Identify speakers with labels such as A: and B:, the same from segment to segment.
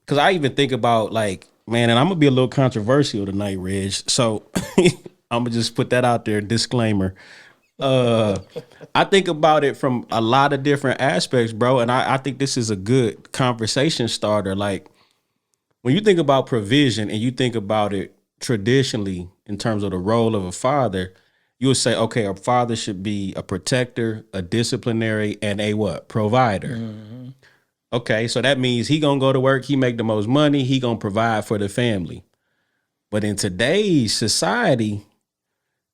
A: because I even think about like, man, and I'm gonna be a little controversial tonight, Reg. So I'm gonna just put that out there, disclaimer. I think about it from a lot of different aspects, bro, and I think this is a good conversation starter. Like when you think about provision and you think about it traditionally in terms of the role of a father, you would say, okay, a father should be a protector, a disciplinary, and a what? Provider. Mm-hmm. Okay, so that means he gonna go to work, he make the most money, he gonna provide for the family. But in today's society,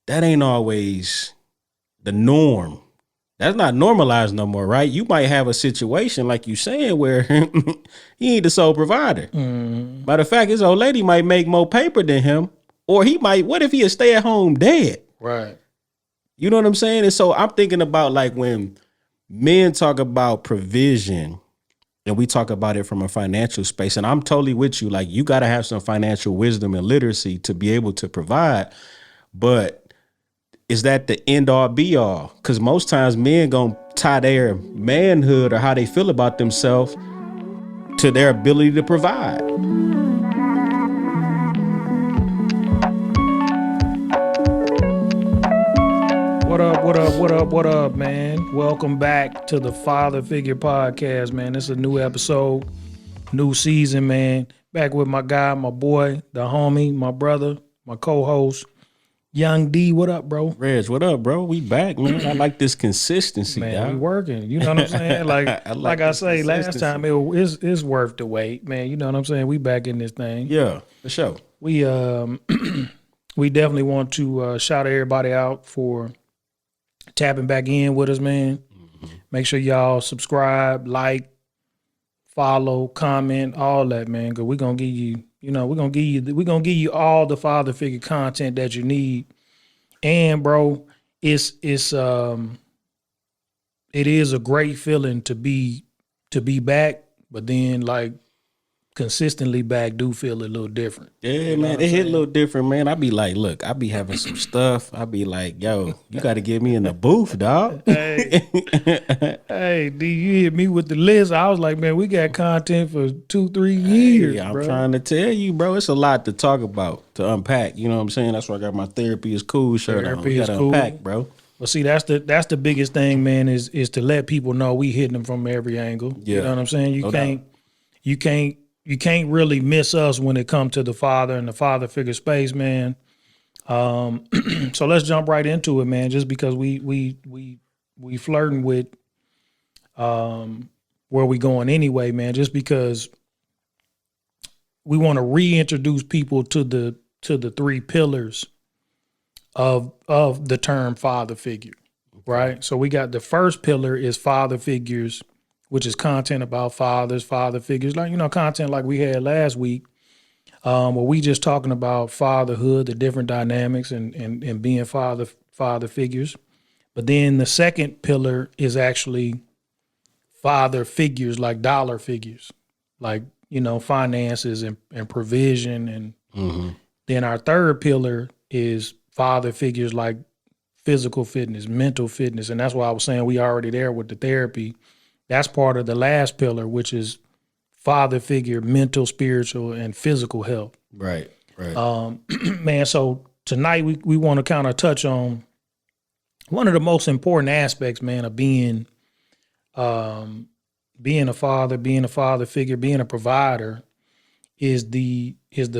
A: that ain't always the norm. That's not normalized no more, right? You might have a situation like you saying where he ain't the sole provider. Mm. Matter of fact, his old lady might make more paper than him, or he might. What if he a stay at home dad?
B: Right.
A: You know what I'm saying? And so I'm thinking about like when men talk about provision, and we talk about it from a financial space, and I'm totally with you. Like you got to have some financial wisdom and literacy to be able to provide, but is that the end all be all? Because most times men gonna tie their manhood or how they feel about themselves to their ability to provide.
B: What up, man? Welcome back to the Father Figure Podcast, man. This is a new episode, new season, man. Back with my guy, my boy, the homie, my brother, my co-host, Young D. What up, bro?
A: Reg, what up, bro? We back, man. I like this consistency,
B: man.
A: Dog.
B: We working. You know what I'm saying? Like I say last time, it's worth the wait, man. You know what I'm saying? We back in this thing.
A: Yeah, for sure.
B: We we definitely want to shout everybody out for tapping back in with us, man. Mm-hmm. Make sure y'all subscribe, like, follow, comment, all that, man. Because we're gonna give you, we're gonna give you all the father figure content that you need. And bro, it is a great feeling to be back, but then like consistently back do feel a little different.
A: Yeah, man, it hit a little different, man. I be like, look, I be having some stuff. I be like, yo, you got to get me in the booth, dog.
B: Hey, D, you hit me with the list. I was like, man, we got content for 2-3 years.
A: I'm
B: bro.
A: trying to tell you, bro. It's a lot to talk about, to unpack. You know what I'm saying? That's why I got my therapy is cool shirt on. We gotta unpack, bro.
B: Well, see, that's the biggest thing, man. Is to let people know we hitting them from every angle. Yeah. You know what I'm saying? You can't really miss us when it comes to the father and the father figure space, man. So let's jump right into it, man. Just because we flirting with where we going anyway, man. Just because we want to reintroduce people to the three pillars of the term father figure, right? So we got the first pillar is father figures, which is content about fathers, father figures, like, content like we had last week, where we just talking about fatherhood, the different dynamics and being father figures. But then the second pillar is actually father figures, like dollar figures, like, finances and provision. And then our third pillar is father figures like physical fitness, mental fitness. And that's why I was saying we already there with the therapy. That's part of the last pillar, which is father figure, mental, spiritual, and physical health.
A: Right.
B: Man, so tonight we want to kind of touch on one of the most important aspects, man, of being a father, being a father figure, being a provider is the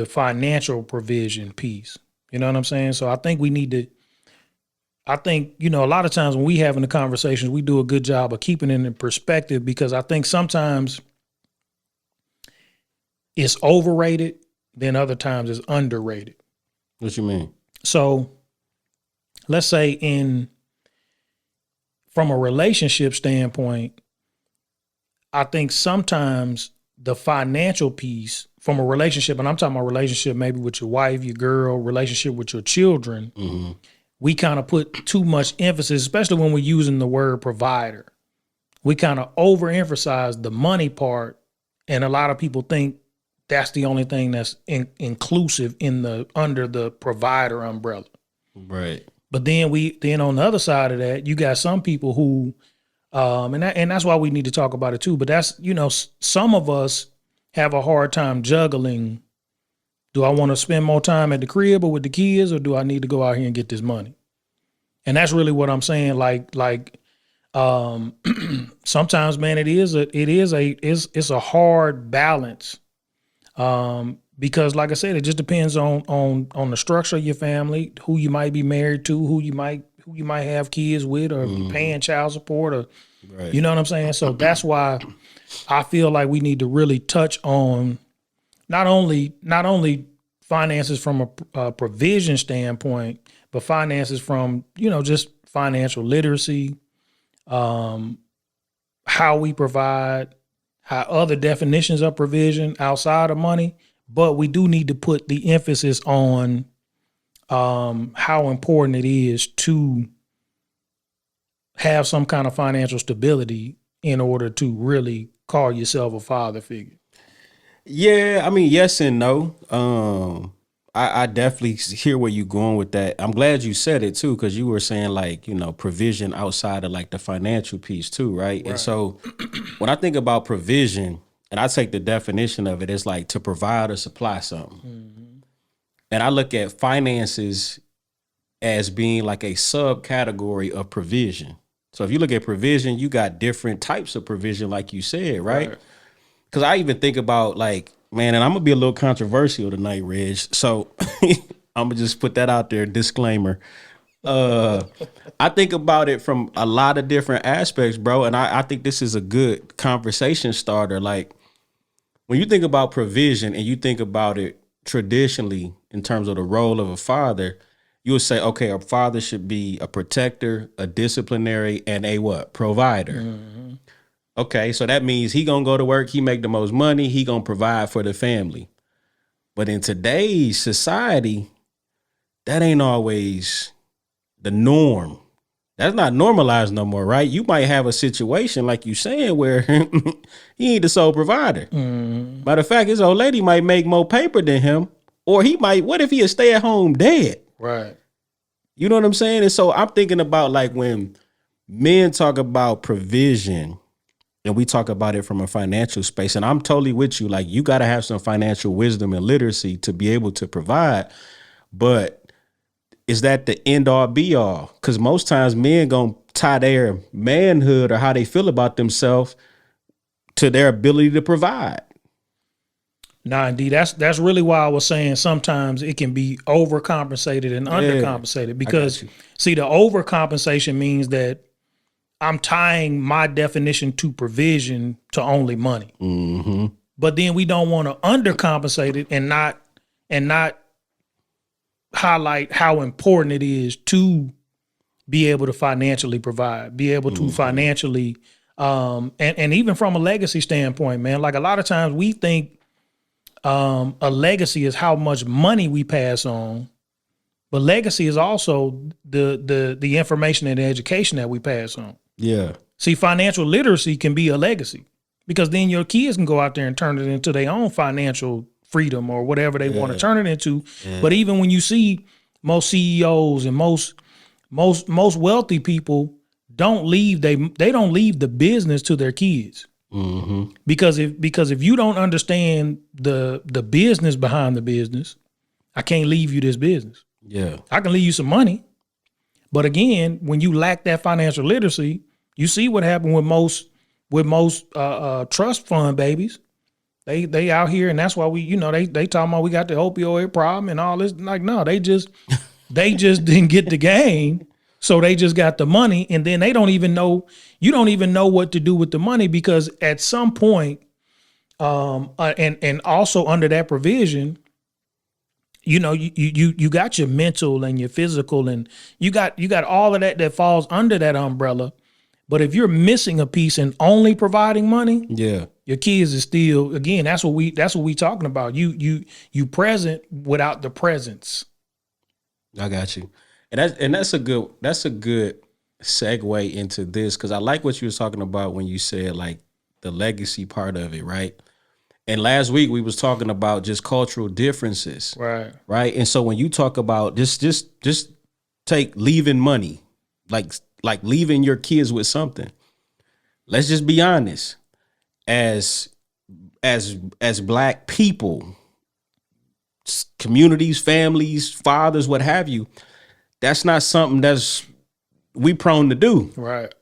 B: financial provision piece. You know what I'm saying? So I think a lot of times when we having the conversations, we do a good job of keeping it in perspective, because I think sometimes it's overrated, then other times it's underrated.
A: What you mean?
B: So let's say from a relationship standpoint, I think sometimes the financial piece from a relationship, and I'm talking about relationship maybe with your wife, your girl, relationship with your children, we kind of put too much emphasis, especially when we're using the word provider. We kind of overemphasize the money part, and a lot of people think that's the only thing that's inclusive under the provider umbrella.
A: Right.
B: But then on the other side of that, you got some people who, and that's why we need to talk about it too. But that's, some of us have a hard time juggling. Do I want to spend more time at the crib or with the kids, or do I need to go out here and get this money? And that's really what I'm saying. Sometimes, man, it's a hard balance. Because like I said, it just depends on the structure of your family, who you might be married to, who you might have kids with, or paying child support, or
A: Right.
B: you know what I'm saying? So that's why I feel like we need to really touch on not only finances from a provision standpoint, but finances from, just financial literacy, how we provide, how other definitions of provision outside of money. But we do need to put the emphasis on how important it is to have some kind of financial stability in order to really call yourself a father figure.
A: Yeah, I mean, yes and no. I definitely hear where you're going with that. I'm glad you said it too, because you were saying like, provision outside of like the financial piece too, right? And so when I think about provision, and I take the definition of it, it's like to provide or supply something. And I look at finances as being like a subcategory of provision. So if you look at provision, you got different types of provision, like you said, right? Because I even think about like, man, and I'm gonna be a little controversial tonight, Reg. So I'm gonna just put that out there, disclaimer. I think about it from a lot of different aspects, bro. And I think this is a good conversation starter. Like when you think about provision and you think about it traditionally in terms of the role of a father, you would say, okay, a father should be a protector, a disciplinary, and a what? Provider. Okay, so that means he gonna go to work, he make the most money, he gonna provide for the family. But in today's society, that ain't always the norm. That's not normalized no more, right? You might have a situation like you saying where he ain't the sole provider. Matter of fact, his old lady might make more paper than him, or he might. What if he a stay at home dad?
B: Right.
A: You know what I'm saying? And so I'm thinking about like when men talk about provision and we talk about it from a financial space, and I'm totally with you. Like you got to have some financial wisdom and literacy to be able to provide. But is that the end all be all? Because most times men gonna tie their manhood or how they feel about themselves to their ability to provide.
B: Nah, indeed. That's really why I was saying sometimes it can be overcompensated and undercompensated. Because see, the overcompensation means that I'm tying my definition to provision to only money. But then we don't want to undercompensate it and not highlight how important it is to be able to financially provide, be able to financially, and even from a legacy standpoint, man, like a lot of times we think a legacy is how much money we pass on, but legacy is also the information and the education that we pass on.
A: Yeah.
B: See, financial literacy can be a legacy because then your kids can go out there and turn it into their own financial freedom or whatever they want to turn it into. But even when you see most CEOs and most wealthy people don't leave they don't leave the business to their kids. Because if you don't understand the business behind the business, I can't leave you this business.
A: Yeah.
B: I can leave you some money. But again, when you lack that financial literacy, you see what happened with most trust fund babies. They out here, and that's why they talking about we got the opioid problem and all this. Like, no, they just didn't get the game, so they just got the money, and then they don't even know. You don't even know what to do with the money because at some point, and also under that provision, you got your mental and your physical, and you got all of that falls under that umbrella. But if you're missing a piece and only providing money, your kids is still, again, that's what we talking about. You present without the presence.
A: I got you. And that's a good segue into this, because I like what you was talking about when you said like the legacy part of it, right? And last week we was talking about just cultural differences.
B: Right.
A: Right. And so when you talk about just take leaving money, like leaving your kids with something. Let's just be honest. As as black people, communities, families, fathers, what have you, that's not something that's we prone to do.
B: Right.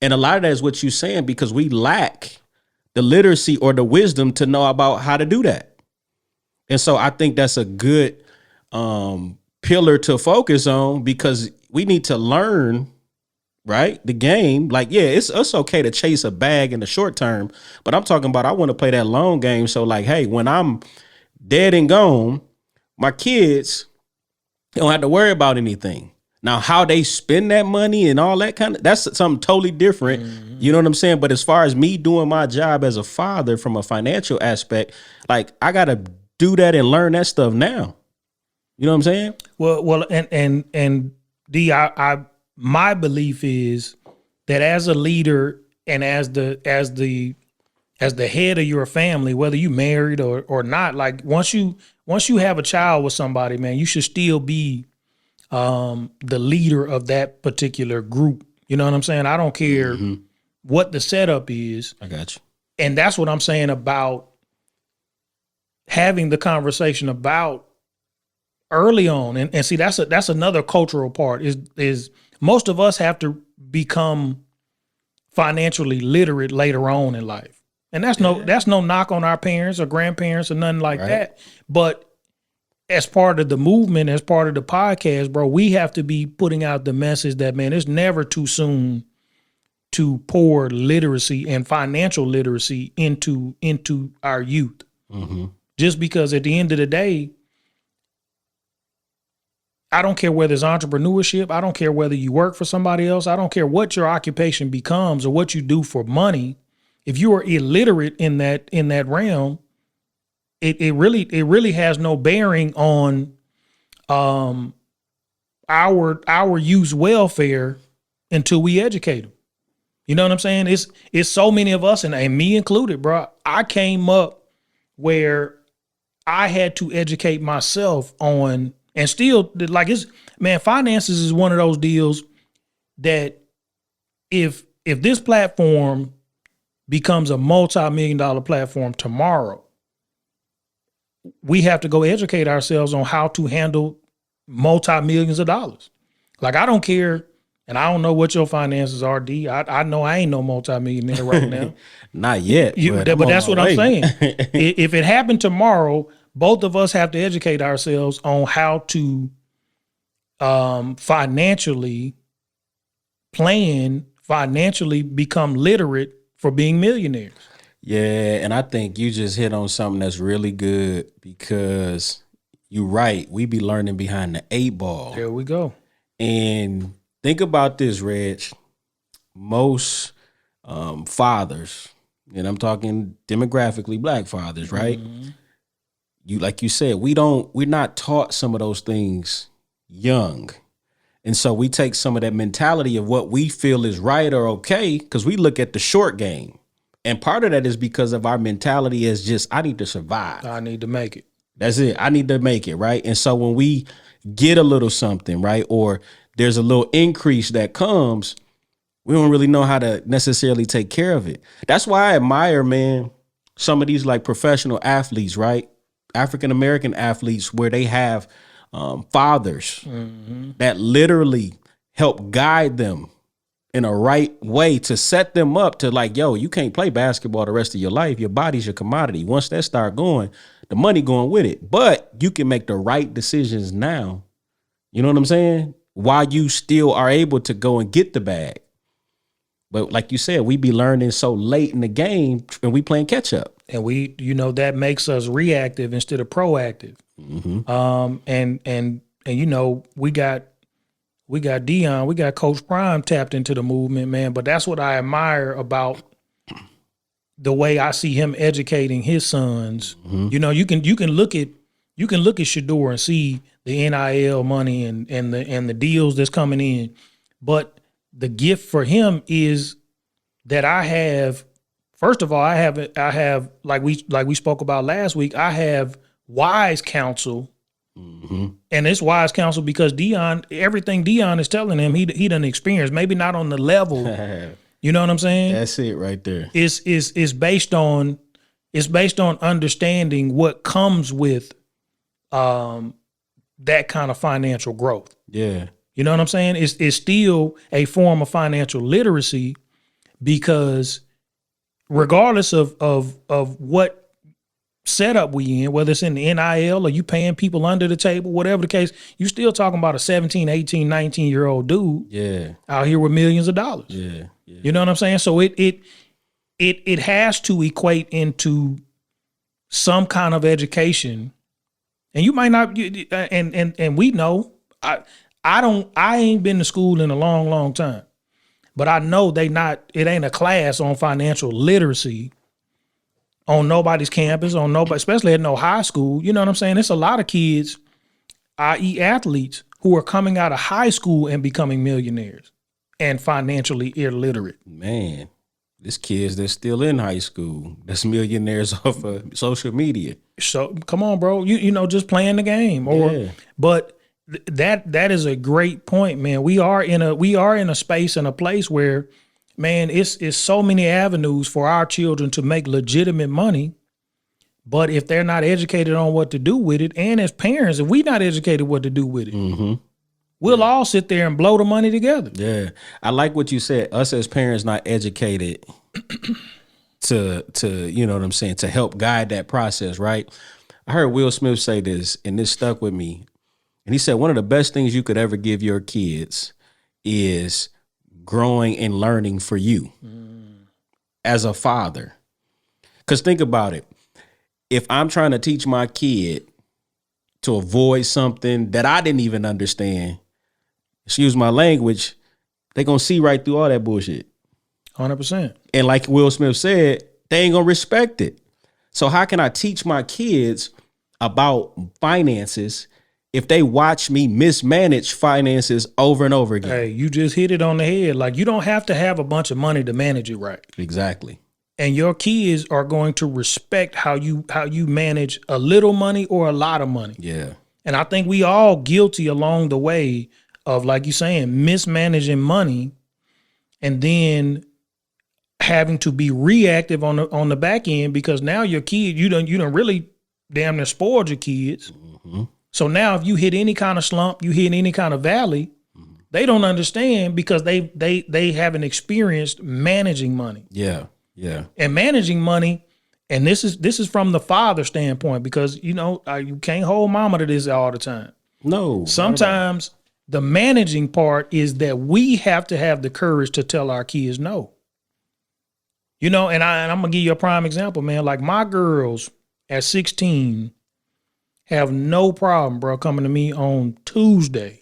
A: And a lot of that is what you're saying, because we lack the literacy or the wisdom to know about how to do that. And so I think that's a good pillar to focus on, because we need to learn, right? The game. Like, yeah, it's okay to chase a bag in the short term, but I'm talking about I want to play that long game. So like, hey, when I'm dead and gone, my kids don't have to worry about anything. Now, how they spend that money and all that that's something totally different. Mm-hmm. You know what I'm saying? But as far as me doing my job as a father from a financial aspect, like I got to do that and learn that stuff now. You know what I'm saying?
B: Well, and D, my belief is that as a leader and as the head of your family, whether you married or not, like once you have a child with somebody, man, you should still be the leader of that particular group. You know what I'm saying? I don't care what the setup is.
A: I got you.
B: And that's what I'm saying about having the conversation about early on. And see, that's another cultural part is most of us have to become financially literate later on in life. And that's no knock on our parents or grandparents or nothing like that. But as part of the movement, as part of the podcast, bro, we have to be putting out the message that, man, it's never too soon to pour literacy and financial literacy into our youth. Mm-hmm. Just because at the end of the day, I don't care whether it's entrepreneurship. I don't care whether you work for somebody else. I don't care what your occupation becomes or what you do for money. If you are illiterate in that realm, it really has no bearing on our youth's welfare until we educate them. You know what I'm saying? It's so many of us, and me included, bro. I came up where I had to educate myself on, and still, like, finances is one of those deals that if this platform becomes a multi-million-dollar platform tomorrow, we have to go educate ourselves on how to handle multi-millions of dollars. Like, I don't care, and I don't know what your finances are, D. I know I ain't no multi-millionaire right now.
A: Not yet.
B: But that's what I'm saying. If it happened tomorrow, both of us have to educate ourselves on how to financially become literate for being millionaires.
A: Yeah, and I think you just hit on something that's really good, because you're right. We be learning behind the 8 ball.
B: There we go.
A: And think about this, Reg. Most fathers, and I'm talking demographically black fathers, right? Mm-hmm. Like you said, we're not taught some of those things young. And so we take some of that mentality of what we feel is right or okay, because we look at the short game. And part of that is because of our mentality is just, I need to survive.
B: I need to make it.
A: That's it. I need to make it, right? And so when we get a little something, right, or there's a little increase that comes, we don't really know how to necessarily take care of it. That's why I admire, man, some of these like professional athletes, right? African-American athletes, where they have fathers that literally help guide them in a right way to set them up to, like, yo, you can't play basketball the rest of your life. Your body's your commodity. Once that start going, the money going with it. But you can make the right decisions now. You know what I'm saying? While you still are able to go and get the bag. But like you said, we be learning so late in the game and we playing catch up.
B: And we, that makes us reactive instead of proactive. Mm-hmm. And we got Dion, we got Coach Prime tapped into the movement, man. But that's what I admire about the way I see him educating his sons. Mm-hmm. You can look at Shador and see the NIL money and the deals that's coming in. But the gift for him is that I have, first of all, I have like we spoke about last week, I have wise counsel. Mm-hmm. And it's wise counsel because everything Dion is telling him, he done experienced, maybe not on the level. You know what I'm saying?
A: That's it right there.
B: It's based on It's based on understanding what comes with that kind of financial growth.
A: Yeah.
B: You know what I'm saying? It's still a form of financial literacy, because regardless of what setup we in, whether it's in the NIL or you paying people under the table, whatever the case, you still talking about a 17, 18, 19-year-old dude
A: Yeah.
B: out here with millions of dollars.
A: Yeah. Yeah.
B: You know what I'm saying? So it has to equate into some kind of education. And you might not, and we know, I ain't been to school in a long, long time, but I know it ain't a class on financial literacy on nobody's campus, especially at no high school. You know what I'm saying? It's a lot of kids, i.e. athletes, who are coming out of high school and becoming millionaires and financially illiterate.
A: Man, there's kids that's still in high school that's millionaires off of social media.
B: So come on, bro. You know, just playing the game. But that is a great point, man. We are in a space and a place where, man, it's so many avenues for our children to make legitimate money. But if they're not educated on what to do with it, and as parents, if we're not educated what to do with it, we'll all sit there and blow the money together.
A: Yeah. I like what you said. Us as parents not educated to you know what I'm saying, to help guide that process, right? I heard Will Smith say this, and this stuck with me. And he said one of the best things you could ever give your kids is growing and learning for you as a father. Because think about it. If I'm trying to teach my kid to avoid something that I didn't even understand, excuse my language, they going to see right through all that bullshit.
B: 100%.
A: And like Will Smith said, they ain't going to respect it. So how can I teach my kids about finances if they watch me mismanage finances over and over again?
B: Hey, you just hit it on the head. Like, you don't have to have a bunch of money to manage it right.
A: Exactly.
B: And your kids are going to respect how you manage a little money or a lot of money.
A: Yeah.
B: And I think we all guilty along the way of, like you saying, mismanaging money and then having to be reactive on the back end, because now your kid, you done really damn near spoiled your kids. So now if you hit any kind of slump, you hit any kind of valley, they don't understand because they haven't experienced managing money.
A: Yeah. Yeah.
B: And managing money, and this is from the father standpoint, because you know you can't hold mama to this all the time.
A: No.
B: Sometimes the managing part is that we have to have the courage to tell our kids no. You know, and I'm gonna give you a prime example, man. Like, my girls at 16 have no problem, bro, coming to me on Tuesday.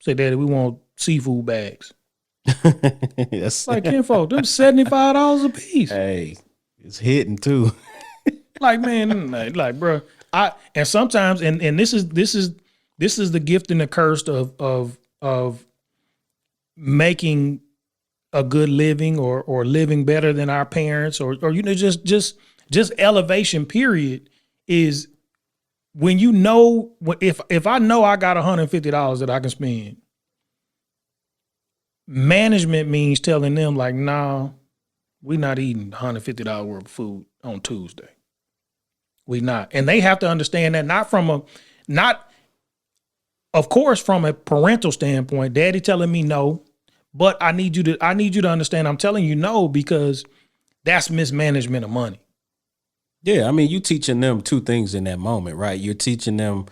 B: Say, Daddy, we want seafood bags.
A: Yes.
B: Like, kinfolk, them $75 a piece.
A: Hey, it's hitting too.
B: Like, man, like, bro, and sometimes, and this is the gift and the curse of making a good living or living better than our parents, or you know, just elevation, period, is when you know, if I know I got $150 that I can spend, management means telling them, like, nah, we're not eating $150 worth of food on Tuesday. We not. And they have to understand that, of course, from a parental standpoint, Daddy telling me no, but I need you to understand I'm telling you no because that's mismanagement of money.
A: Yeah, I mean, you teaching them two things in that moment, right? You're teaching them,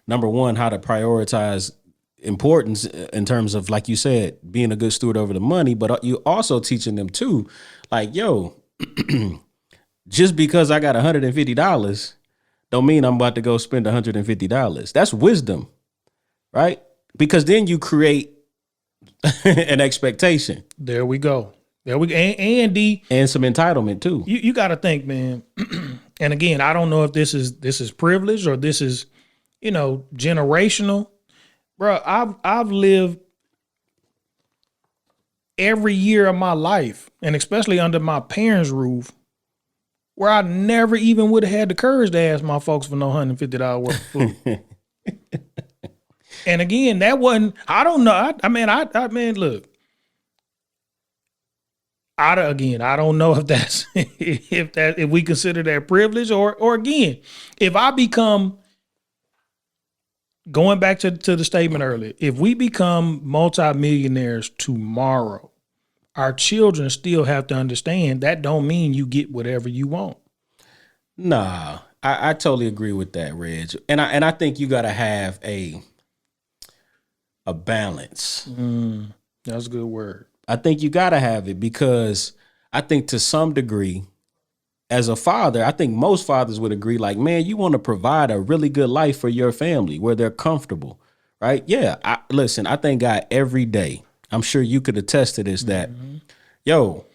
A: number one, how to prioritize importance in terms of, like you said, being a good steward over the money, but you also teaching them too, like, yo, just because I got $150 don't mean I'm about to go spend $150. That's wisdom, right? Because then you create an expectation.
B: There we go. And
A: some entitlement too.
B: You got to think, man. And again, I don't know if this is privilege or this is, you know, generational. Bro, I've lived every year of my life, and especially under my parents' roof, where I never even would have had the courage to ask my folks for no $150 worth of food. And again, that wasn't, I don't know. I mean, look, I don't know if that's if we consider that privilege or again, if I become going back to the statement earlier, if we become multimillionaires tomorrow, our children still have to understand that don't mean you get whatever you want.
A: Nah, I totally agree with that, Reg. And I think you gotta have a balance.
B: That's a good word.
A: I think you gotta have it because I think to some degree, as a father, I think most fathers would agree, like, man, you want to provide a really good life for your family where they're comfortable, right? Yeah. Listen, I thank God every day. I'm sure you could attest to this that, yo,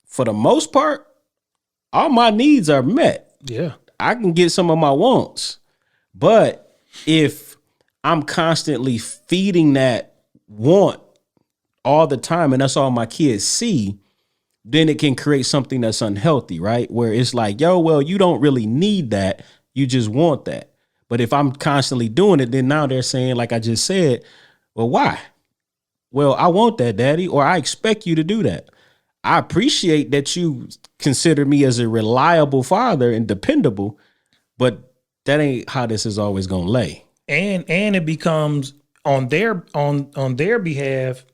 A: for the most part, all my needs are met.
B: Yeah.
A: I can get some of my wants. But if I'm constantly feeding that want all the time and that's all my kids see, then it can create something that's unhealthy, right? Where it's like, yo, well, you don't really need that. You just want that. But if I'm constantly doing it, then now they're saying, like I just said, well, why? Well, I want that, daddy, or I expect you to do that. I appreciate that you consider me as a reliable father and dependable, but that ain't how this is always gonna lay.
B: And it becomes on their behalf,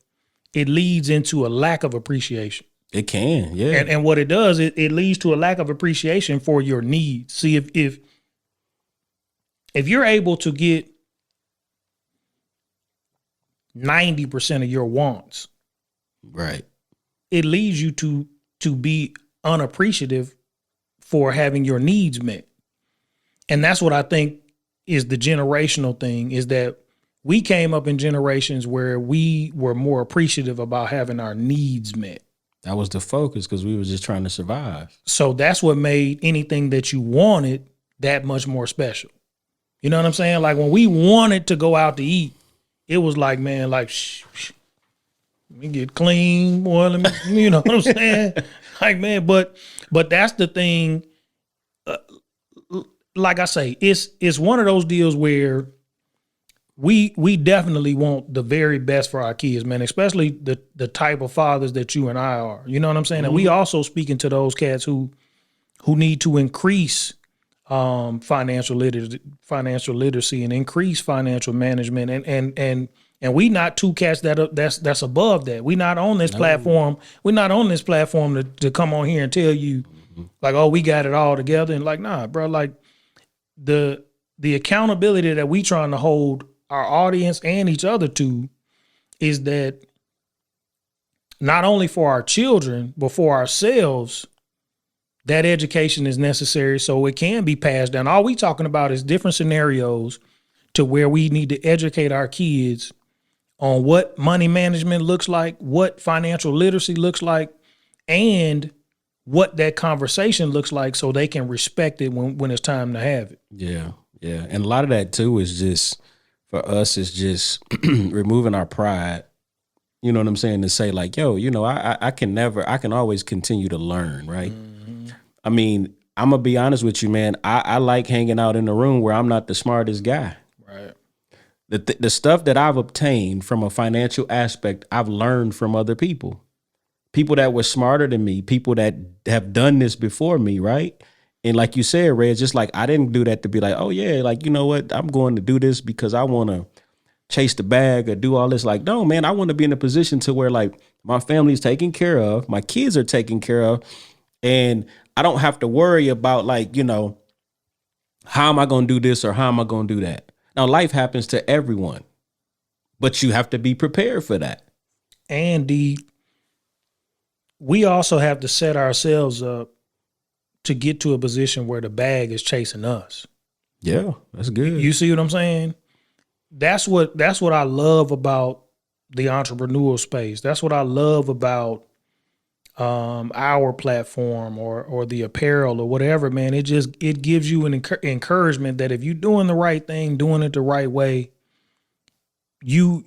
B: it leads into a lack of appreciation.
A: It can, yeah.
B: And what it does, it leads to a lack of appreciation for your needs. See, if you're able to get 90% of your wants,
A: right,
B: it leads you to be unappreciative for having your needs met. And that's what I think is the generational thing, is that we came up in generations where we were more appreciative about having our needs met.
A: That was the focus because we were just trying to survive.
B: So that's what made anything that you wanted that much more special. You know what I'm saying? Like when we wanted to go out to eat, it was like, man, like, let me get clean, boy. Let me, you know what I'm saying? Like, man, but that's the thing. Like I say, it's one of those deals where we definitely want the very best for our kids, man, especially the type of fathers that you and I are. You know what I'm saying? And we also speaking to those cats who need to increase financial literacy and increase financial management and we not two cats that's above that. We not on this platform. We're not on this platform to come on here and tell you like, oh, we got it all together. And like, nah, bro, like the accountability that we trying to hold our audience and each other to is that not only for our children, but for ourselves, that education is necessary so it can be passed down. All we talking about is different scenarios to where we need to educate our kids on what money management looks like, what financial literacy looks like, and what that conversation looks like so they can respect it when it's time to have it.
A: Yeah, yeah. And a lot of that too is just, for us, is just removing our pride. You know what I'm saying? To say like, yo, you know, I can always continue to learn, right? I mean, I'm gonna be honest with you, man. I like hanging out in the room where I'm not the smartest guy.
B: Right.
A: The stuff that I've obtained from a financial aspect, I've learned from other people that were smarter than me, people that have done this before me, right? And like you said, Ray, it's just like I didn't do that to be like, oh yeah, like, you know what, I'm going to do this because I want to chase the bag or do all this. Like, no, man, I want to be in a position to where like my family's taken care of, my kids are taken care of, and I don't have to worry about like, you know, how am I going to do this or how am I going to do that? Now, life happens to everyone, but you have to be prepared for that.
B: And we also have to set ourselves up to get to a position where the bag is chasing us.
A: Yeah, that's good.
B: You see what I'm saying? That's what I love about the entrepreneurial space. That's what I love about our platform or the apparel or whatever, man. It gives you an encouragement that if you're doing the right thing, doing it the right way, you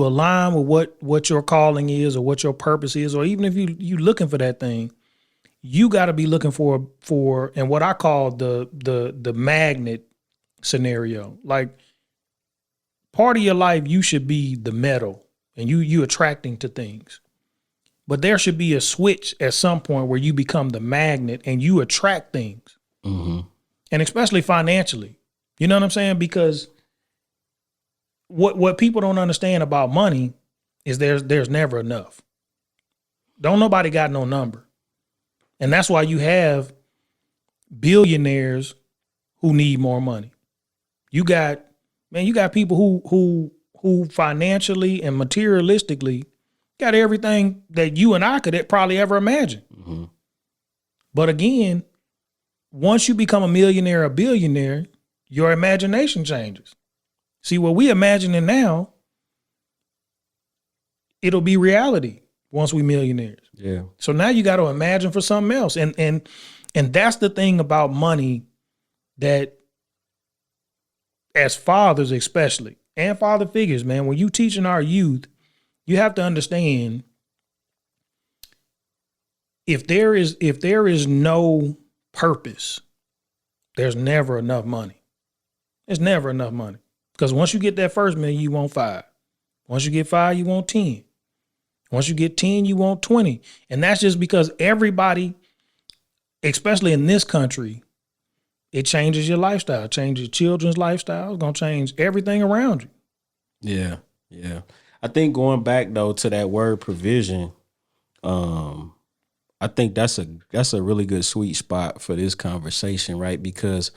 B: align with what your calling is or what your purpose is, or even if you looking for that thing, you got to be looking for and what I call the magnet scenario. Like part of your life, you should be the metal and you attracting to things. But there should be a switch at some point where you become the magnet and you attract things.
A: Mm-hmm.
B: And especially financially. You know what I'm saying? Because what people don't understand about money is there's never enough. Don't nobody got no number. And that's why you have billionaires who need more money. You got people who financially and materialistically got everything that you and I could probably ever imagine.
A: Mm-hmm.
B: But again, once you become a millionaire, a billionaire, your imagination changes. See, what we imagining now, it'll be reality once we millionaires.
A: Yeah.
B: So now you got to imagine for something else. And that's the thing about money that as fathers especially, and father figures, man, when you teaching our youth, you have to understand if there is no purpose, there's never enough money. There's never enough money. Because once you get that first million, you want 5. Once you get 5, you want 10. Once you get 10, you want 20. And that's just because everybody, especially in this country, it changes your lifestyle, it changes children's lifestyle. It's going to change everything around you.
A: Yeah. Yeah. I think going back though to that word provision, I think that's a really good sweet spot for this conversation, right? Because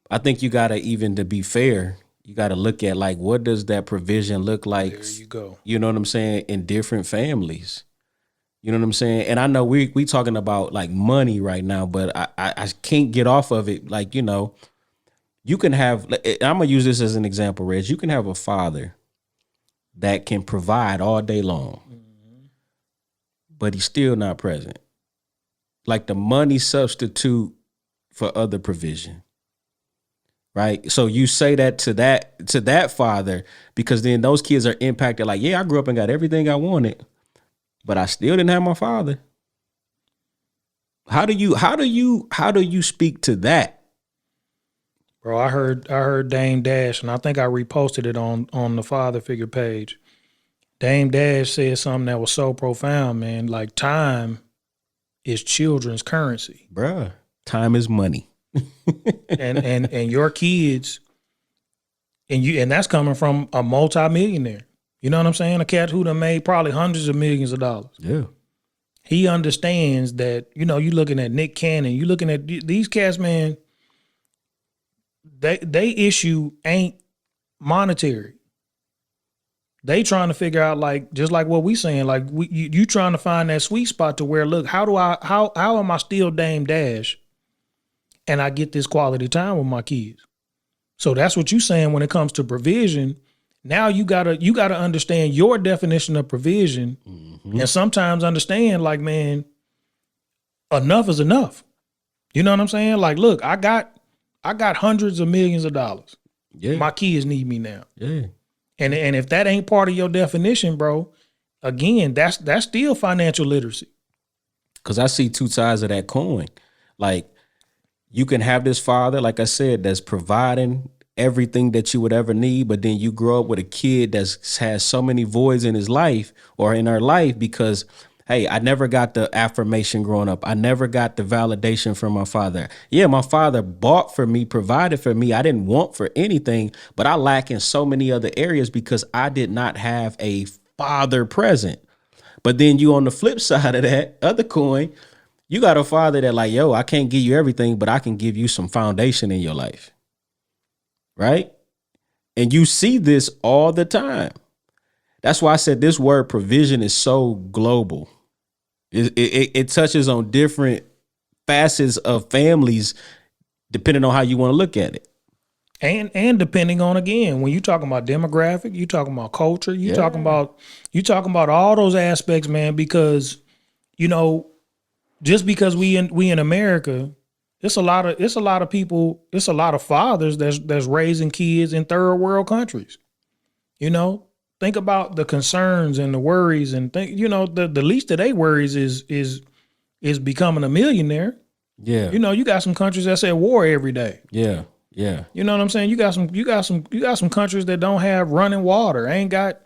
A: I think you gotta, even to be fair, you gotta look at like what does that provision look like?
B: There you go.
A: You know what I'm saying? In different families. You know what I'm saying? And I know we talking about like money right now, but I can't get off of it. Like, you know, you can have, I'm gonna use this as an example, Reg. You can have a father that can provide all day long, but he's still not present. Like the money substitute for other provision. Right. So you say that to that father, because then those kids are impacted like, yeah, I grew up and got everything I wanted, but I still didn't have my father. How do you speak to that?
B: Bro, I heard Dame Dash, and I think I reposted it on the father figure page. Dame Dash said something that was so profound, man. Like, time is children's currency.
A: Bruh, time is money.
B: and your kids, and that's coming from a multimillionaire. You know what I'm saying? A cat who done made probably hundreds of millions of dollars.
A: Yeah.
B: He understands that, you know, you looking at Nick Cannon, you looking at these cats, man, they issue ain't monetary. They trying to figure out, like, just like what we saying, like you trying to find that sweet spot to where, look, how am I still Dame Dash and I get this quality time with my kids? So that's what you saying when it comes to provision. Now you gotta understand your definition of provision, and sometimes understand, like, man, enough is enough. You know what I'm saying? Like, look, I got hundreds of millions of dollars.
A: Yeah.
B: My kids need me now.
A: Yeah.
B: And if that ain't part of your definition, bro, again, that's still financial literacy.
A: Because I see two sides of that coin. Like, you can have this father, like I said, that's providing everything that you would ever need, but then you grow up with a kid that has so many voids in his life or in her life because, hey, I never got the affirmation growing up. I never got the validation from my father. Yeah, my father bought for me, provided for me. I didn't want for anything, but I lack in so many other areas because I did not have a father present. But then you on the flip side of that other coin, you got a father that like, yo, I can't give you everything, but I can give you some foundation in your life. Right? And you see this all the time. That's why I said this word provision is so global. It touches on different facets of families depending on how you want to look at it.
B: And depending on, again, when you talking about demographic, you talking about culture, you talking about all those aspects, man, because, you know, just because we in America, it's a lot of people, it's a lot of fathers that's raising kids in third world countries. You know, think about the concerns and the worries, and think, you know, the least of their worries is becoming a millionaire.
A: Yeah.
B: You know, you got some countries that's at war every day.
A: Yeah. Yeah.
B: You know what I'm saying? You got some countries that don't have running water, ain't got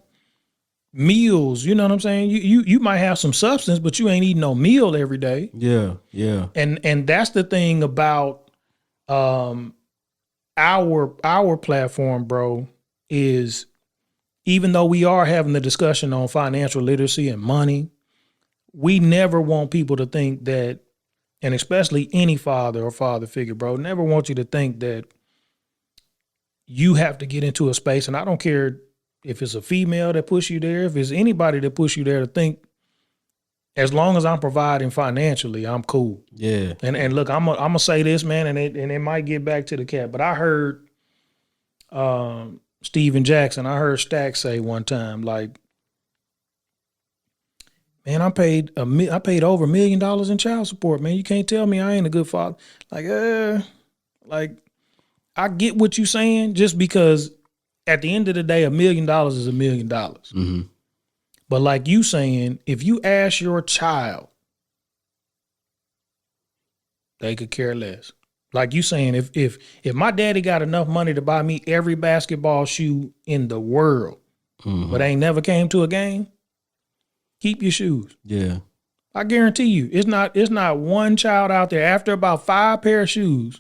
B: meals. You know what I'm saying? You might have some substance, but you ain't eating no meal every day.
A: Yeah, yeah.
B: And that's the thing about our platform, bro, is even though we are having the discussion on financial literacy and money, we never want people to think that, and especially any father or father figure, bro, never want you to think that you have to get into a space. And I don't care if it's a female that push you there, if it's anybody that push you there, to think as long as I'm providing financially, I'm cool.
A: Yeah.
B: And look, I'm gonna say this, man, and it might get back to the cat, but I heard Steven Jackson, I heard Stack say one time, like, man, I paid over $1 million in child support, man. You can't tell me I ain't a good father. Like I get what you saying, just because at the end of the day, $1 million is $1 million.
A: Mm-hmm.
B: But like you saying, if you ask your child, they could care less. Like you saying, if my daddy got enough money to buy me every basketball shoe in the world, but ain't never came to a game, keep your shoes.
A: Yeah.
B: I guarantee you, it's not one child out there after about 5 pair of shoes,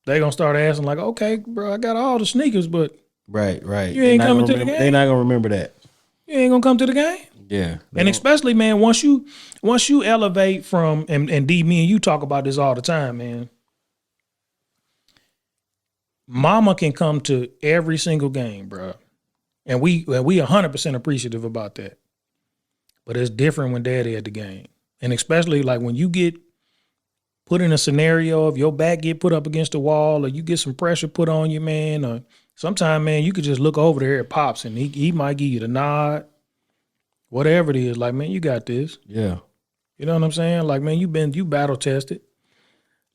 B: they gonna start asking like, okay, bro, I got all the sneakers, but
A: Right.
B: you ain't coming to the game.
A: They're not gonna remember that.
B: You ain't gonna come to the game.
A: Yeah.
B: And especially, man, once you elevate from, and D, me and you talk about this all the time, man. Mama can come to every single game, bro. And we 100% appreciative about that. But it's different when daddy at the game. And especially like when you get put in a scenario of your back get put up against the wall, or you get some pressure put on you, man, or sometimes, man, you could just look over there at Pops and he might give you the nod, whatever it is. Like, man, you got this.
A: Yeah.
B: You know what I'm saying? Like, man, you battle tested.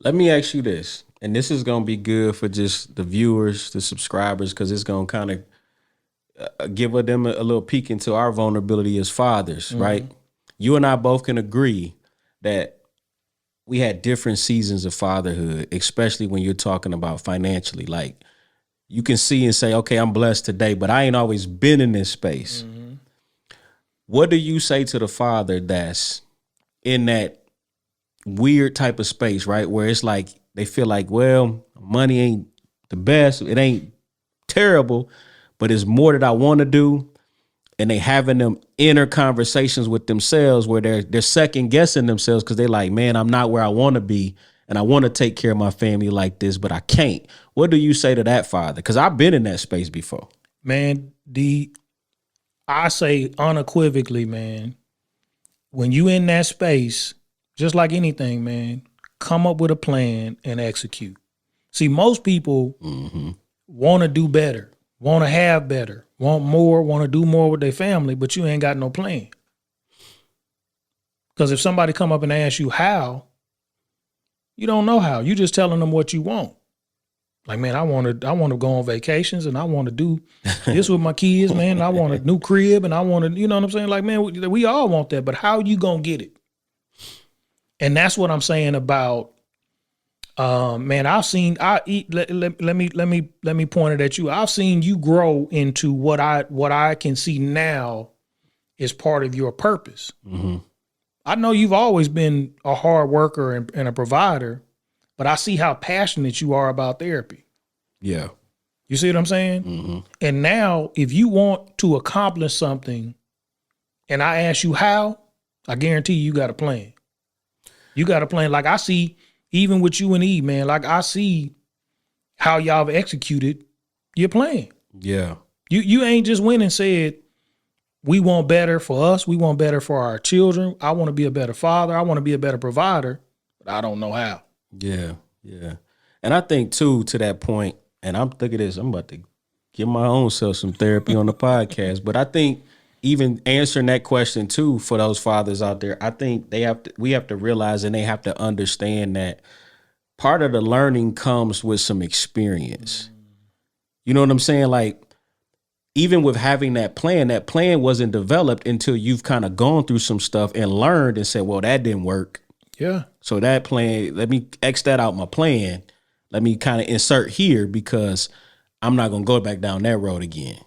A: Let me ask you this, and this is gonna be good for just the viewers, the subscribers, because it's gonna kind of give them a little peek into our vulnerability as fathers, right? You and I both can agree that we had different seasons of fatherhood, especially when you're talking about financially. Like, you can see and say, okay, I'm blessed today, but I ain't always been in this space. What do you say to the father that's in that weird type of space, right? Where it's like, they feel like, well, money ain't the best. It ain't terrible, but it's more that I want to do. And they having them inner conversations with themselves where they're second guessing themselves because they're like, man, I'm not where I want to be. And I want to take care of my family like this, but I can't. What do you say to that father? Because I've been in that space before.
B: Man, I say unequivocally, man, when you in that space, just like anything, man, come up with a plan and execute. See, most people want to do better, want to have better, want more, want to do more with their family, but you ain't got no plan. Because if somebody come up and ask you how, you don't know how. You just telling them what you want. Like, man, I want to go on vacations and I want to do this with my kids, man. And I want a new crib and I want to, you know what I'm saying? Like, man, we all want that, but how you gonna get it? And that's what I'm saying about, man. Let me point it at you. I've seen you grow into what I can see now is part of your purpose. I know you've always been a hard worker and a provider, but I see how passionate you are about therapy.
A: Yeah.
B: You see what I'm saying? And now if you want to accomplish something and I ask you how, I guarantee you got a plan. You got a plan. Like, I see, even with you and E, man, like, I see how y'all have executed your plan.
A: Yeah.
B: You ain't just went and said, we want better for us. We want better for our children. I want to be a better father. I want to be a better provider, but I don't know how.
A: Yeah. Yeah. And I think too, to that point, and I'm thinking this, I'm about to give my own self some therapy on the podcast, but I think even answering that question too for those fathers out there, I think we have to realize and they have to understand that part of the learning comes with some experience. You know what I'm saying? Like, even with having that plan wasn't developed until you've kind of gone through some stuff and learned and said, well, that didn't work. Yeah. So that plan, let me X that out my plan. Let me kind of insert here because I'm not going to go back down that road again.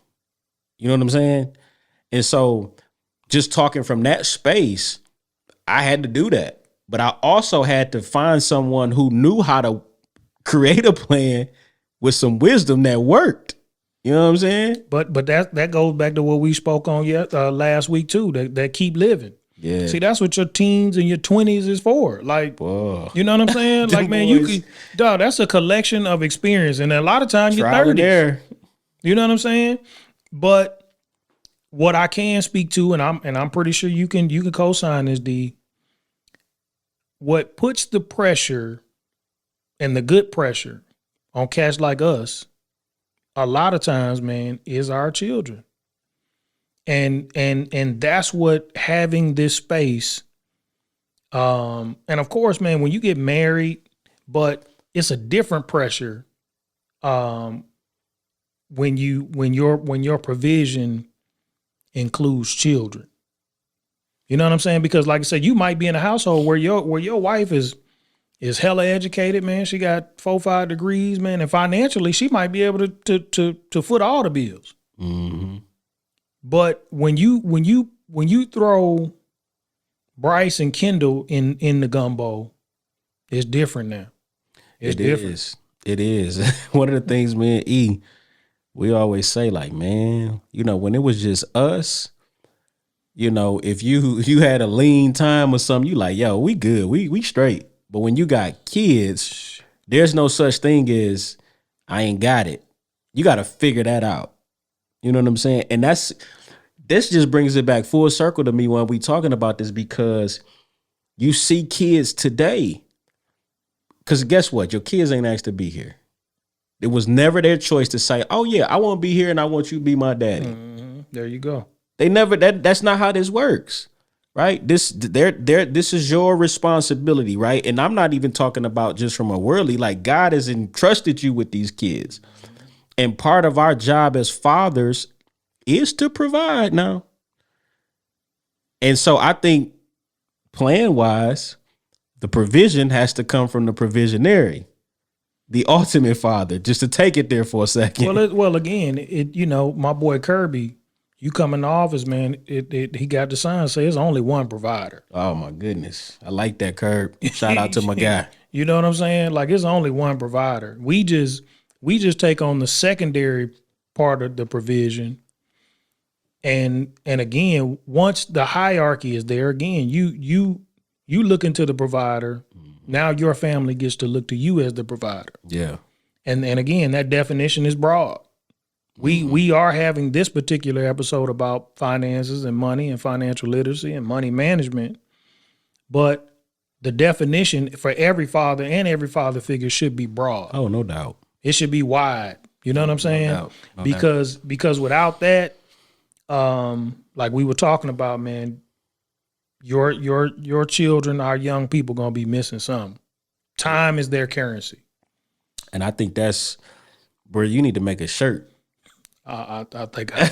A: You know what I'm saying? And so just talking from that space, I had to do that. But I also had to find someone who knew how to create a plan with some wisdom that worked. You know what I'm saying?
B: But that goes back to what we spoke on last week too. That keep living.
A: Yeah.
B: See, that's what your teens and your 20s is for. Like,
A: Whoa.
B: you know what I'm saying? Like, man, you could, dog, that's a collection of experience. And a lot of times you're 30s. You know what I'm saying? But what I can speak to, and I'm pretty sure you can co-sign this, D. What puts the pressure and the good pressure on cats like us, a lot of times, man, is our children. And that's what having this space. And of course, man, when you get married, but it's a different pressure. When your provision includes children. You know what I'm saying? Because like I said, you might be in a household where your wife is hella educated, man. She got 4-5 degrees, man, and financially she might be able to foot all the bills.
A: Mm-hmm.
B: But when you throw Bryce and Kendall in the gumbo, it's different now. It's different.
A: It is. One of the things me and E, we always say, like, man, you know, when it was just us, you know, if you had a lean time or something, you like, yo, we good, we straight. But when you got kids, there's no such thing as I ain't got it. You got to figure that out. You know what I'm saying? And this just brings it back full circle to me when we talking about this, because you see kids today. Because guess what? Your kids ain't asked to be here. It was never their choice to say, oh yeah, I want to be here and I want you to be my daddy.
B: Mm-hmm. There you go.
A: They never, that's not how this works. Right? This is your responsibility, right? And I'm not even talking about just from a worldly, like God has entrusted you with these kids. And part of our job as fathers is to provide now. And so I think plan-wise, the provision has to come from the provisionary, the ultimate father, just to take it there for a second.
B: Well, again, you know, my boy Kirby, you come in the office, man, he got the sign say it's only one provider.
A: Oh my goodness. I like that, Kirk. Shout out to my guy.
B: You know what I'm saying? Like, it's only one provider. We just take on the secondary part of the provision. And again, once the hierarchy is there, again, you look into the provider. Now your family gets to look to you as the provider.
A: Yeah.
B: And again, that definition is broad. We are having this particular episode about finances and money and financial literacy and money management. But the definition for every father and every father figure should be broad.
A: Oh, no doubt.
B: It should be wide. You know what I'm saying?
A: No doubt.
B: Because without that, like we were talking about, man, your children, our young people, gonna be missing something. Time is their currency.
A: And I think that's where you need to make a shirt.
B: I think I am.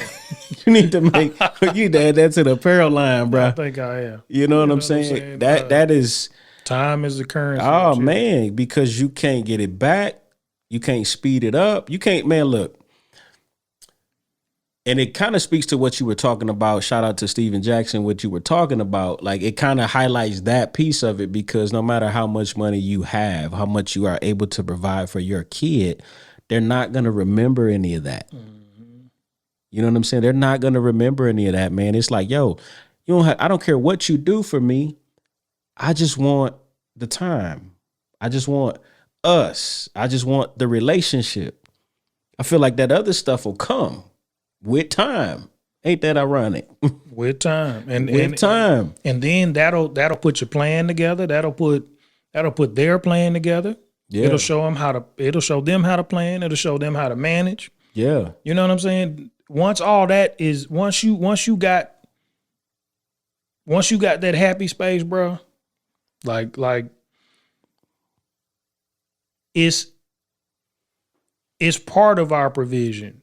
A: you need to add that to the apparel line, bro.
B: I think I am.
A: You know what I'm saying? That is
B: time is the currency.
A: Oh man, because you can't get it back. You can't speed it up. You can't, man, look. And it kind of speaks to what you were talking about. Shout out to Steven Jackson, what you were talking about. Like, it kind of highlights that piece of it, because no matter how much money you have, how much you are able to provide for your kid, they're not going to remember any of that. Mm-hmm. You know what I'm saying? They're not going to remember any of that, man. It's like, yo, I don't care what you do for me. I just want the time. I just want us. I just want the relationship. I feel like that other stuff will come with time. Ain't that ironic?
B: With time. And then that'll put your plan together. That'll put their plan together. Yeah. It'll show them how to plan. It'll show them how to manage.
A: Yeah.
B: You know what I'm saying? Once all that is once you got that happy space, bro, like it's part of our provision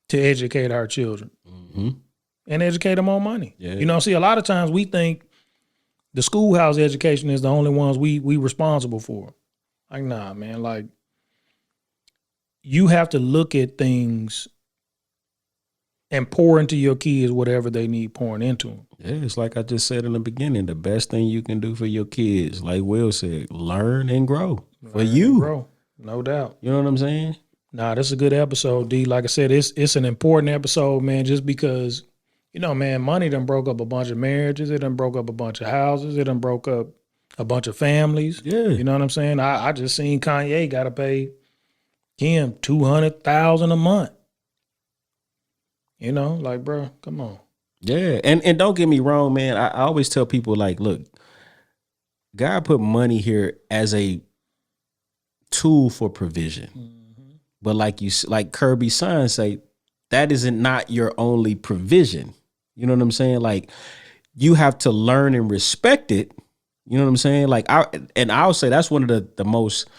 B: to educate our children. Mm-hmm. And educate them on money. Yeah. You know, see, a lot of times we think the schoolhouse education is the only ones we responsible for. Like, nah, man, like, you have to look at things and pour into your kids whatever they need pouring into them.
A: Yeah, it's like I just said in the beginning. The best thing you can do for your kids, like Will said, learn and grow for you.
B: Bro, no doubt.
A: You know what I'm saying?
B: Nah, this is a good episode, D. Like I said, it's an important episode, man, just because, man, money done broke up a bunch of marriages. It done broke up a bunch of houses. It done broke up a bunch of families.
A: Yeah.
B: You know what I'm saying? I just seen Kanye got to pay Kim $200,000 a month. Like, bro, come on.
A: Yeah. And don't get me wrong, man. I always tell people, like, look, God put money here as a tool for provision. Mm-hmm. But like Kirby's son say, that isn't not your only provision. You know what I'm saying? Like, you have to learn and respect it. You know what I'm saying? Like, I'll say that's one of the most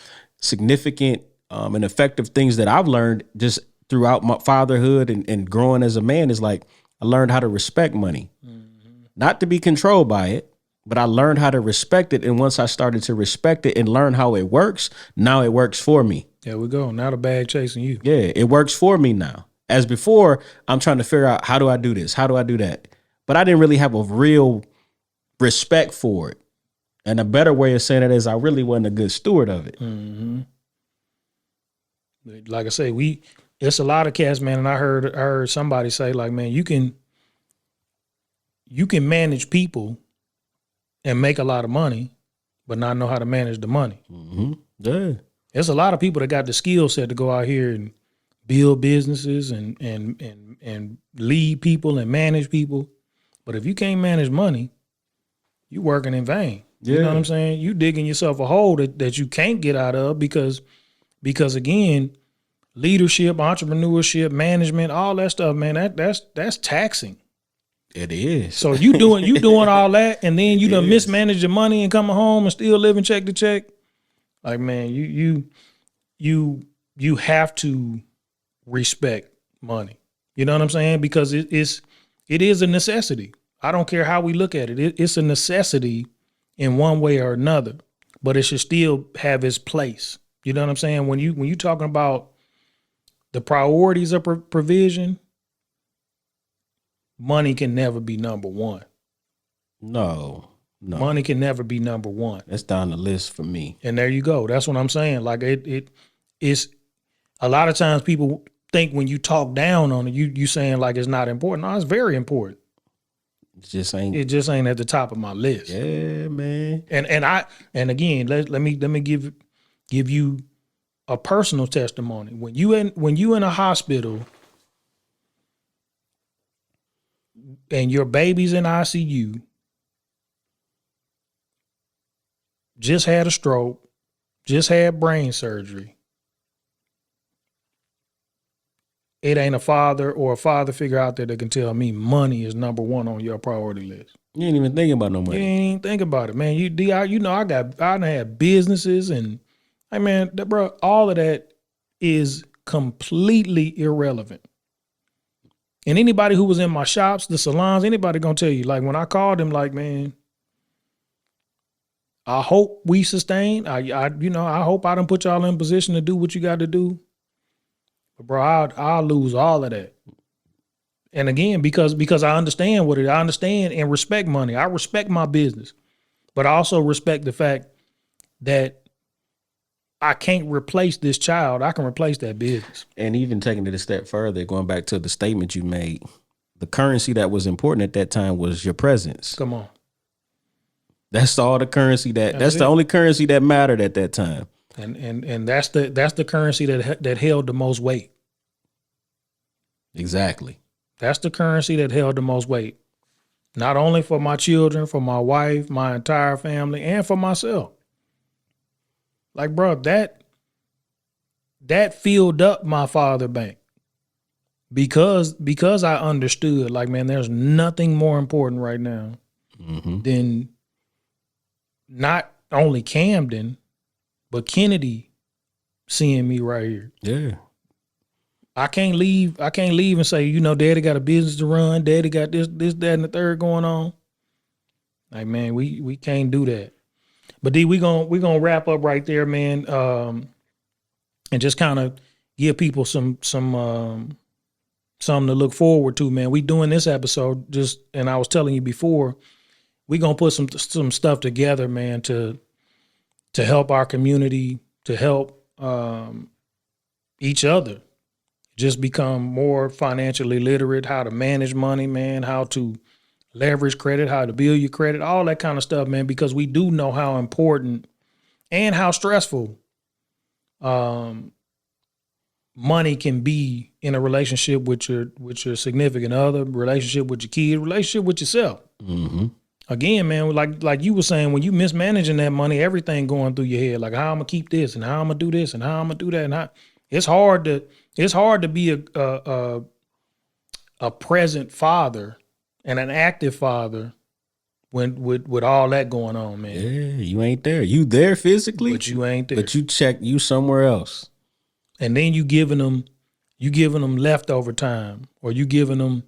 A: significant and effective things that I've learned just throughout my fatherhood and growing as a man is, like, I learned how to respect money, not to be controlled by it, but I learned how to respect it. And once I started to respect it and learn how it works, now it works for me.
B: There we go. Now the bag chasing you.
A: Yeah, it works for me now. As before, I'm trying to figure out, how do I do this? How do I do that? But I didn't really have a real respect for it. And a better way of saying it is I really wasn't a good steward of it.
B: Mm-hmm. Like I say, it's a lot of cats, man. And I heard somebody say, like, man, you can manage people and make a lot of money, but not know how to manage the money.
A: Mm-hmm. Yeah.
B: There's a lot of people that got the skill set to go out here and build businesses and lead people and manage people. But if you can't manage money, you working in vain. Yeah. You know what I'm saying? You digging yourself a hole that you can't get out of because again, leadership, entrepreneurship, management, all that stuff, man, that's taxing.
A: It is.
B: So you doing all that, and then you done mismanage your money and coming home and still living check to check. Like, man, you have to respect money. You know what I'm saying? Because it is a necessity. I don't care how we look at it. It's a necessity in one way or another, but it should still have its place. You know what I'm saying? When you talking about the priorities of provision, money can never be number one.
A: No.
B: Money can never be number one.
A: That's down the list for me.
B: And there you go. That's what I'm saying. Like it's a lot of times people think when you talk down on it, you saying like it's not important. No, it's very important. It just ain't at the top of my list.
A: Yeah, man.
B: And again, let me give you a personal testimony. When you in a hospital and your baby's in ICU, just had a stroke, just had brain surgery, it ain't a father or a father figure out there that can tell me money is number one on your priority list.
A: You ain't even thinking about no money.
B: You ain't even think about it, man. I had businesses and, hey man, bro, all of that is completely irrelevant. And anybody who was in my shops, the salons, anybody gonna tell you, like when I called them, like, man, I hope we sustain. I hope I done put y'all in position to do what you got to do. But bro, I'll lose all of that. And again, because I understand I understand and respect money. I respect my business, but I also respect the fact that I can't replace this child. I can replace that business.
A: And even taking it a step further, going back to the statement you made, the currency that was important at that time was your presence.
B: Come on.
A: That's all the currency that's the only currency that mattered at that time.
B: And that's the currency that held the most weight.
A: Exactly.
B: That's the currency that held the most weight. Not only for my children, for my wife, my entire family, and for myself. Like, bro, that filled up my father bank. Because I understood, like, man, there's nothing more important right now than not only Camden, but Kennedy seeing me right here.
A: Yeah.
B: I can't leave and say, daddy got a business to run, daddy got this, that, and the third going on. Like, man, we can't do that. But D, we gonna wrap up right there, man. And just kind of give people some something to look forward to, man. We doing this episode and I was telling you before, we gonna put some stuff together, man, to help our community, to help each other just become more financially literate, how to manage money, man, how to leverage credit, how to build your credit, all that kind of stuff, man, because we do know how important and how stressful money can be in a relationship with your significant other, relationship with your kid, relationship with yourself.
A: Mm-hmm.
B: Again, man, like you were saying, when you mismanaging that money, everything going through your head, like how I'm gonna keep this and how I'm gonna do this and how I'm gonna do that, and it's hard to be a present father and an active father when with all that going on, man.
A: Yeah, you ain't there. You there physically,
B: but you ain't there.
A: But you somewhere else.
B: And then you giving them leftover time, or you giving them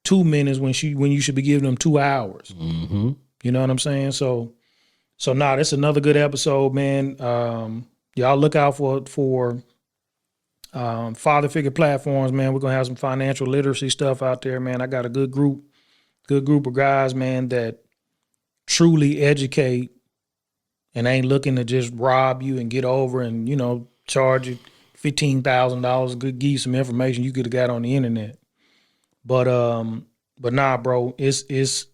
B: 2 minutes when you should be giving them 2 hours.
A: Mm-hmm.
B: You know what I'm saying? So that's another good episode, man. Y'all look out for father figure platforms, man. We're gonna have some financial literacy stuff out there, man. I got a good group of guys, man, that truly educate and ain't looking to just rob you and get over and, charge you $15,000, give you some information you could have got on the internet. But nah, bro, it's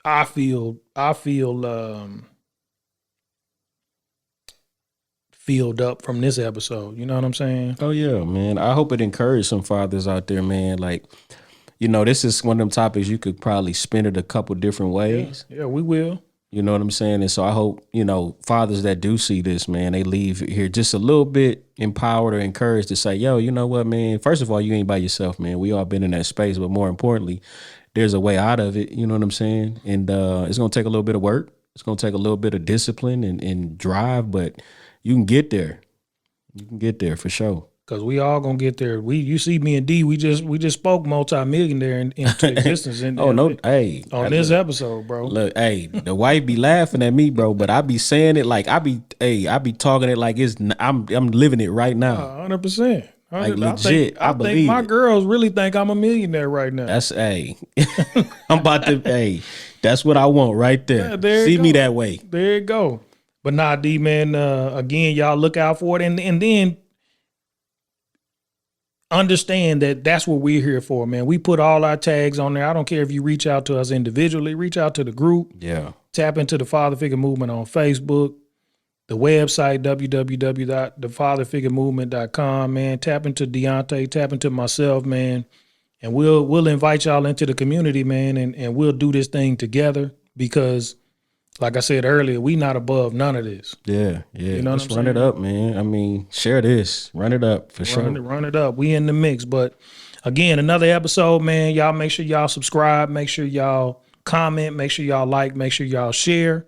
B: I feel filled up from this episode. You know what I'm saying?
A: Oh yeah, man. I hope it encouraged some fathers out there, man. Like, this is one of them topics you could probably spin it a couple different ways.
B: Yeah, we will.
A: You know what I'm saying? And so I hope, fathers that do see this, man, they leave here just a little bit empowered or encouraged to say, yo, you know what, man? First of all, you ain't by yourself, man. We all been in that space, but more importantly, there's a way out of it. You know what I'm saying? And it's going to take a little bit of work. It's going to take a little bit of discipline and drive, but you can get there. You can get there for sure.
B: Cause we all gonna get there. You see me and D, we just spoke multi-millionaire into existence. On this episode, bro.
A: Look, hey, the wife be laughing at me, bro, but I be saying it like I be talking it like I'm living it right now.
B: 100%.
A: Like legit. I
B: think my girls really think I'm a millionaire right now.
A: That's I'm about to that's what I want right there.
B: Yeah,
A: see me that way.
B: There you go. But nah, D, man, again, y'all look out for it. And then understand that that's what we're here for, man. We put all our tags on there. I don't care if you reach out to us individually, reach out to the group.
A: Yeah.
B: Tap into the Father Figure Movement on Facebook, the website, www.thefatherfiguremovement.com, man. Tap into Deontay, tap into myself, man. And we'll invite y'all into the community, man, and we'll do this thing together because, like I said earlier, we not above none of this.
A: Yeah.
B: You know
A: Let's run it up, man. I mean, share this. Run it up for sure.
B: Run it up. We in the mix. But again, another episode, man. Y'all make sure y'all subscribe. Make sure y'all comment. Make sure y'all like. Make sure y'all share.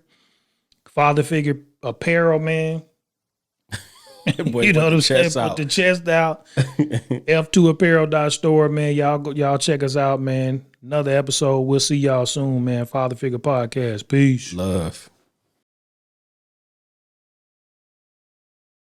B: Father Figure Apparel, man.
A: Boy,
B: you know what I'm saying? Put the chest out. F2apparel.store, man. Y'all check us out, man. Another episode. We'll see y'all soon, man. Father Figure Podcast. Peace.
A: Love.